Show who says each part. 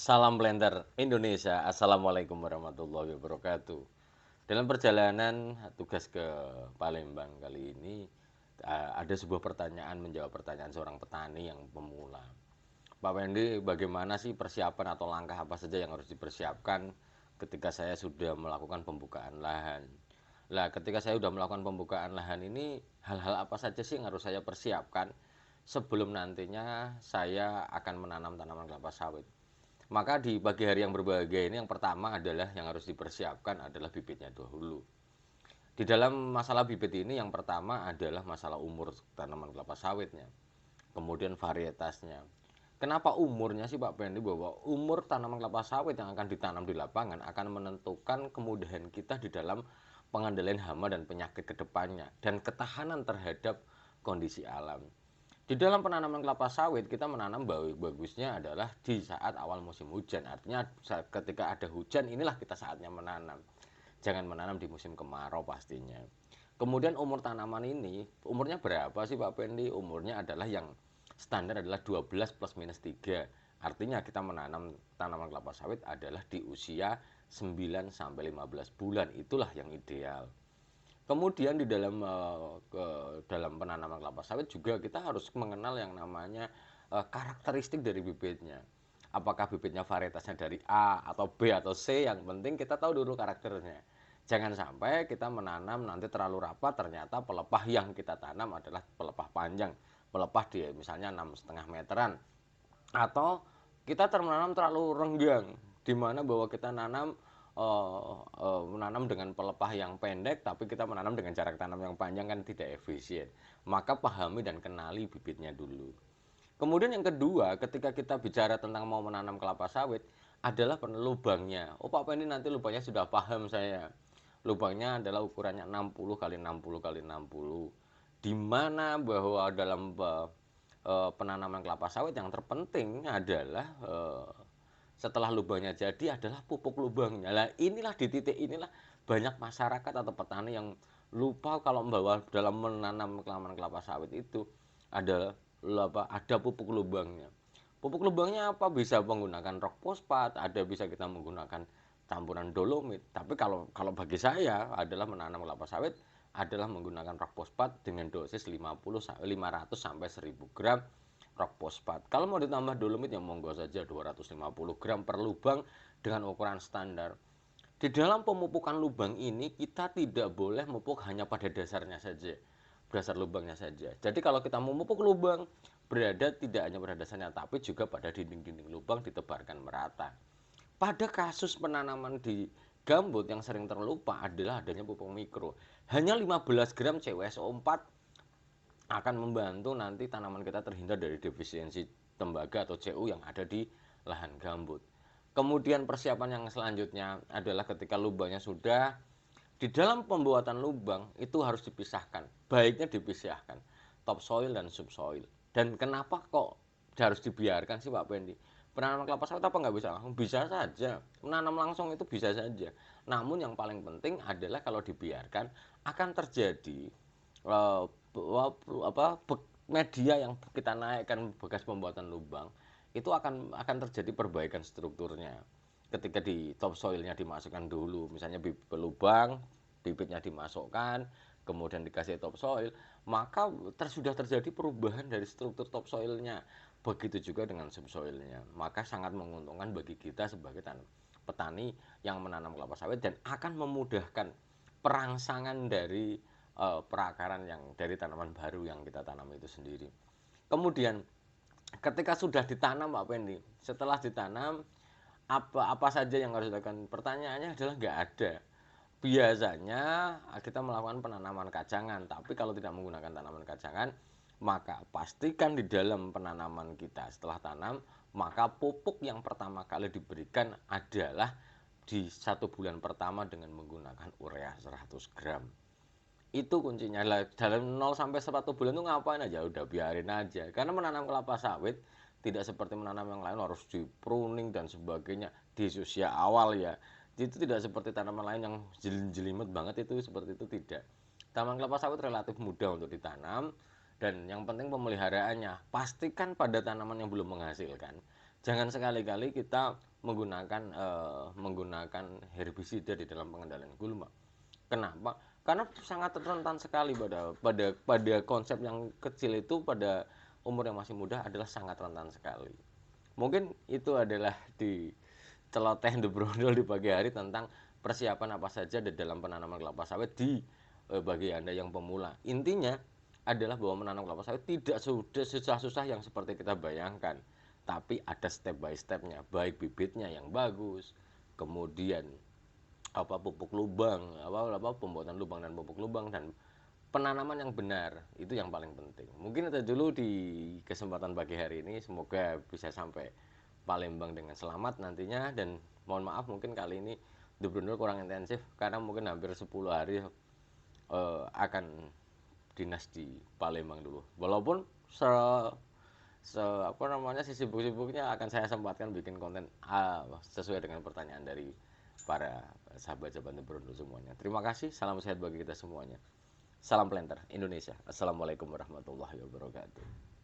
Speaker 1: Salam blender Indonesia. Assalamualaikum warahmatullahi wabarakatuh. Dalam perjalanan tugas ke Palembang kali ini, ada sebuah pertanyaan menjawab pertanyaan seorang petani yang pemula. Pak Wendy, bagaimana sih persiapan atau langkah apa saja yang harus dipersiapkan ketika saya sudah melakukan pembukaan lahan? Lah, ketika saya sudah melakukan pembukaan lahan ini, hal-hal apa saja sih yang harus saya persiapkan sebelum nantinya saya akan menanam tanaman kelapa sawit? Maka di pagi hari yang berbahagia ini, yang pertama adalah yang harus dipersiapkan adalah bibitnya dahulu. Di dalam masalah bibit ini, yang pertama adalah masalah umur tanaman kelapa sawitnya, kemudian varietasnya. Kenapa umurnya sih Pak Pendi? Bahwa umur tanaman kelapa sawit yang akan ditanam di lapangan akan menentukan kemudahan kita di dalam pengendalian hama dan penyakit ke depannya dan ketahanan terhadap kondisi alam. Di dalam penanaman kelapa sawit, kita menanam bagusnya adalah di saat awal musim hujan. Artinya ketika ada hujan, inilah kita saatnya menanam. Jangan menanam di musim kemarau pastinya. Kemudian umur tanaman ini, umurnya berapa sih Pak Pendi? Umurnya adalah yang standar adalah 12 plus minus 3. Artinya kita menanam tanaman kelapa sawit adalah di usia 9 sampai 15 bulan. Itulah yang ideal. Kemudian di dalam penanaman kelapa sawit juga kita harus mengenal yang namanya karakteristik dari bibitnya. Apakah bibitnya varietasnya dari A atau B atau C, yang penting kita tahu dulu karakternya. Jangan sampai kita menanam nanti terlalu rapat, ternyata pelepah yang kita tanam adalah pelepah panjang, pelepah di misalnya 6,5 meteran, atau kita menanam terlalu renggang, di mana bahwa kita menanam dengan pelepah yang pendek, tapi kita menanam dengan jarak tanam yang panjang, kan tidak efisien. Maka pahami dan kenali bibitnya dulu. Kemudian yang kedua, ketika kita bicara tentang mau menanam kelapa sawit, adalah lubangnya. Oh Pak Pendi, nanti lubangnya sudah paham saya. Lubangnya adalah ukurannya 60 kali 60 kali 60. Di mana bahwa dalam penanaman kelapa sawit yang terpenting adalah setelah lubangnya jadi adalah pupuk lubangnya. Lah inilah, di titik inilah banyak masyarakat atau petani yang lupa kalau bahwa dalam menanam tanaman kelapa sawit itu ada pupuk lubangnya. Pupuk lubangnya apa? Bisa menggunakan rock fosfat, ada bisa kita menggunakan campuran dolomit. Tapi kalau bagi saya adalah menanam kelapa sawit adalah menggunakan rock fosfat dengan dosis 500 sampai 1000 gram rock fosfat. Kalau mau ditambah dolomit ya monggo saja, 250 gram per lubang dengan ukuran standar. Di dalam pemupukan lubang ini kita tidak boleh memupuk hanya pada dasarnya saja, dasar lubangnya saja. Jadi kalau kita memupuk lubang, berada tidak hanya pada dasarnya tapi juga pada dinding-dinding lubang, ditebarkan merata. Pada kasus penanaman di gambut yang sering terlupa adalah adanya pupuk mikro. Hanya 15 gram CWSO4 akan membantu nanti tanaman kita terhindar dari defisiensi tembaga atau CU yang ada di lahan gambut. Kemudian persiapan yang selanjutnya adalah ketika lubangnya sudah, di dalam pembuatan lubang itu harus dipisahkan, baiknya dipisahkan topsoil dan subsoil. Dan kenapa kok harus dibiarkan sih Pak Pendi? Penanaman kelapa sawit apa nggak bisa langsung? Bisa saja, menanam langsung itu bisa saja. Namun yang paling penting adalah kalau dibiarkan akan terjadi eh, media yang kita naikkan bekas pembuatan lubang itu akan terjadi perbaikan strukturnya. Ketika di topsoilnya dimasukkan dulu, misalnya lubang, bibitnya dimasukkan, kemudian dikasih topsoil, maka sudah terjadi perubahan dari struktur topsoilnya. Begitu juga dengan subsoilnya. Maka sangat menguntungkan bagi kita sebagai petani yang menanam kelapa sawit dan akan memudahkan perangsangan dari perakaran yang dari tanaman baru yang kita tanam itu sendiri. Kemudian ketika sudah ditanam Pak Pendi, setelah ditanam apa saja yang harus dilakukan? Pertanyaannya adalah nggak ada. Biasanya kita melakukan penanaman kacangan, tapi kalau tidak menggunakan tanaman kacangan, maka pastikan di dalam penanaman kita setelah tanam, maka pupuk yang pertama kali diberikan adalah di 1 bulan pertama dengan menggunakan urea 100 gram. Itu kuncinya. Lah dalam 0 sampai 1 bulan itu ngapain aja, udah biarin aja. Karena menanam kelapa sawit tidak seperti menanam yang lain harus di pruning dan sebagainya di usia awal ya. Itu tidak seperti tanaman lain yang jelimet banget, itu seperti itu tidak. Tanaman kelapa sawit relatif mudah untuk ditanam dan yang penting pemeliharaannya. Pastikan pada tanaman yang belum menghasilkan, Jangan sekali-kali kita menggunakan herbisida di dalam pengendalian gulma. Kenapa? Karena sangat rentan sekali pada konsep yang kecil itu, pada umur yang masih muda adalah sangat rentan sekali. Mungkin itu adalah di celoteh The Brondol di pagi hari tentang persiapan apa saja di dalam penanaman kelapa sawit bagi Anda yang pemula. Intinya adalah bahwa menanam kelapa sawit tidak sudah susah-susah yang seperti kita bayangkan, tapi ada step by stepnya, baik bibitnya yang bagus, kemudian pupuk lubang, pembuatan lubang dan pupuk lubang, dan penanaman yang benar, itu yang paling penting. Mungkin itu dulu di kesempatan pagi hari ini, semoga bisa sampai Palembang dengan selamat nantinya. Dan mohon maaf mungkin kali ini The Brundle kurang intensif karena mungkin hampir 10 hari akan dinas di Palembang dulu. Walaupun sesibuk-sibuknya akan saya sempatkan bikin konten sesuai dengan pertanyaan dari para sahabat-sahabat The Brundle semuanya. Terima kasih, salam sehat bagi kita semuanya. Salam Planter Indonesia. Assalamualaikum warahmatullahi wabarakatuh.